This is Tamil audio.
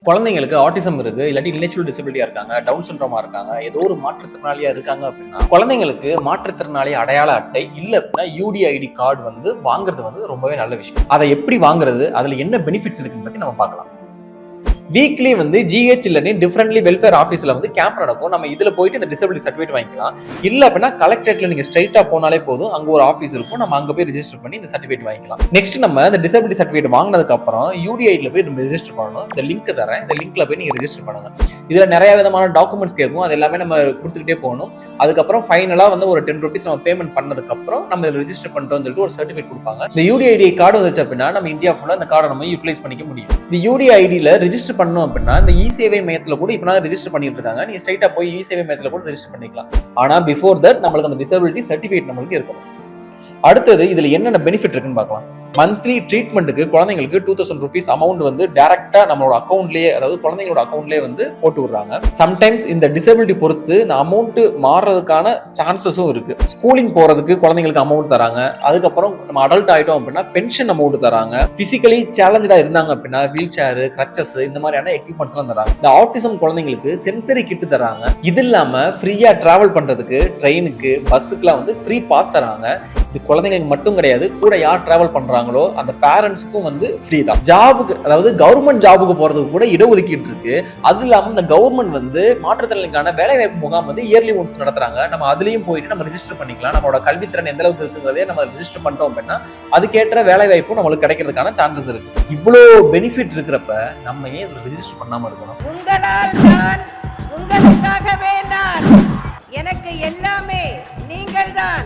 குழந்தைங்களுக்கு ஆட்டிசம் இருக்கு, இல்லாட்டி இன்டெலெக்சுவல் டிசபிலிட்டியா இருக்காங்க, டவுன் சிண்ட்ரோமா இருக்காங்க, ஏதோ ஒரு மாற்றுத்திறனாளியா இருக்காங்க அப்படின்னா குழந்தைங்களுக்கு மாற்றுத்திறனாளி அடையாள அட்டை இல்ல அப்படின்னா யூடிஐடி கார்டு வாங்குறது ரொம்பவே நல்ல விஷயம். அதை எப்படி வாங்குறது, அதுல என்ன பெனிஃபிட்ஸ் இருக்குன்னு பத்தி நம்ம பார்க்கலாம். வீக்லி ஜிஹெச் இல்லாட்டி டிஃபரெண்ட்லி வெல்ஃபேர் ஆஃபீஸ்ல கேம்ப் நடக்கும். நம்ம இதுல போயிட்டு இந்த டிசபிலிட்டி சர்டிஃபிகேட் வாங்கிக்கலாம். இல்ல அப்படின்னா கலெக்டரேட்ல நீங்க ஸ்ட்ரைட்டா போனாலே போதும், அங்க ஒரு ஆஃபீஸ் இருக்கும். நம்ம அங்க போய் ரெஜிஸ்டர் பண்ணி இந்த சர்டிஃபிகேட் வாங்கிக்கலாம். நெக்ஸ்ட் நம்ம இந்த டிசபிலிட்டி சர்டிஃபிகேட் வாங்கினதுக்கு அப்புறம் யூடிஐல போய் நம்ம ரெஜிஸ்டர் பண்ணணும். இந்த லிங்க் தரேன், இந்த லிங்க்ல போய் நீங்க ரெஜிஸ்டர் பண்ணுங்க. இதுல நிறைய விதமான டாக்குமெண்ட்ஸ் கேட்கும், அது எல்லாமே நம்ம கொடுத்துக்கிட்டே போகணும். அதுக்கப்புறம் ஃபைனலா ஒரு 10 rupees நம்ம பேமெண்ட் பண்ணதுக்கு அப்புறம் நம்ம ரெஜிஸ்டர் பண்ணிட்டோம்னு சொல்லிட்டு ஒரு சர்டிஃபிகேட் கொடுப்பாங்க. இந்த யூடிஐடி கார்டு வந்துச்சு அப்படின்னா நம்ம இந்தியா ஃபுல்லா இந்த கார்டை நம்ம யூட்டிலைஸ் பண்ணிக்க முடியும். இந்த யூடிஐடில ரெஜிஸ்டர் பண்ணணும் அப்படின்னா இந்த இ-சேவை மையத்துல கூட இப்ப ரெஜிஸ்டர் பண்ணிட்டு இருக்காங்க. நீங்க ஸ்ட்ரைட்டா போய் இ-சேவை மையத்துல கூட ரெஜிஸ்டர் பண்ணிக்கலாம். ஆனா பிஃபோர் தட் நம்மளுக்கு அந்த டிசபிலிட்டி சர்டிஃபிகேட் நம்மளுக்கு இருக்கணும். அடுத்தது இதுல என்னென்ன பெனிஃபிட் இருக்குன்னு பார்க்கலாம். மந்த்லி ட்ரீட்மெண்ட்டுக்கு குழந்தைங்களுக்கு 2000 rupees அமௌண்ட் டைரக்டா நம்மளோட அக்கௌண்ட்லயே, அதாவது குழந்தைங்களோட அக்கௌண்ட்லயே போட்டு விடுறாங்க. சம்டைம்ஸ் இந்த டிசபிலிட்டி பொறுத்து இந்த அமௌண்ட் மாறுறதுக்கான சான்சஸும் இருக்கு. ஸ்கூலிங் போறதுக்கு குழந்தைங்களுக்கு அமௌண்ட் தராங்க. அதுக்கப்புறம் நம்ம அடல்ட் ஆயிட்டோம் அப்படின்னா பென்ஷன் அமௌண்ட் தராங்க. பிசிக்கலி சேலஞ்சா இருந்தாங்க அப்படின்னா வீல் சேர், கிரச்சஸ் இந்த மாதிரியான எக்யூப்மெண்ட்ஸ் எல்லாம் தராங்க. இந்த ஆட்டிசம் குழந்தைங்களுக்கு சென்சரி கிட் தராங்க. இது இல்லாம ஃப்ரீயா டிராவல் பண்றதுக்கு ட்ரெயினுக்கு, பஸ்ஸுக்குலாம் ஃப்ரீ பாஸ் தராங்க. இது குழந்தைங்களுக்கு மட்டும் கிடையாது, கூட யார் டிராவல் பண்றாங்களோ அந்த பேரண்ட்ஸ்க்கும் ஃப்ரீ தான். ஜாபுக்கு, அதாவது கவர்மெண்ட் ஜாபுக்கு போறதுக்கு கூட இடஒதுக்கீடு இருக்கு. அது இல்லாம இந்த கவர்மெண்ட் மாற்றுத்திறனாளிக்கான வேலை வாய்ப்பு முகாம் இயர்லி ஒன்ஸ் நடத்துறாங்க. நம்ம அதுலயும் போயிட்டு நம்ம ரெஜிஸ்டர் பண்ணிக்கலாம். நம்மளோட கல்வித்திறன் எந்த அளவுக்கு இருக்குங்கிறதே நம்ம ரெஜிஸ்டர் பண்ணிட்டோம் அப்படின்னா அதுக்கேற்ற வேலை வாய்ப்பும் நம்மளுக்கு கிடைக்கிறதுக்கான சான்சஸ் இருக்கு. இவ்வளவு பெனிஃபிட் இருக்கிறப்ப நம்ம ஏன் ரெஜிஸ்டர் பண்ணாம இருக்கணும்? உங்களால் தான், உங்களுக்காகவே நான், எனக்கு எல்லாமே நீங்கள் தான்.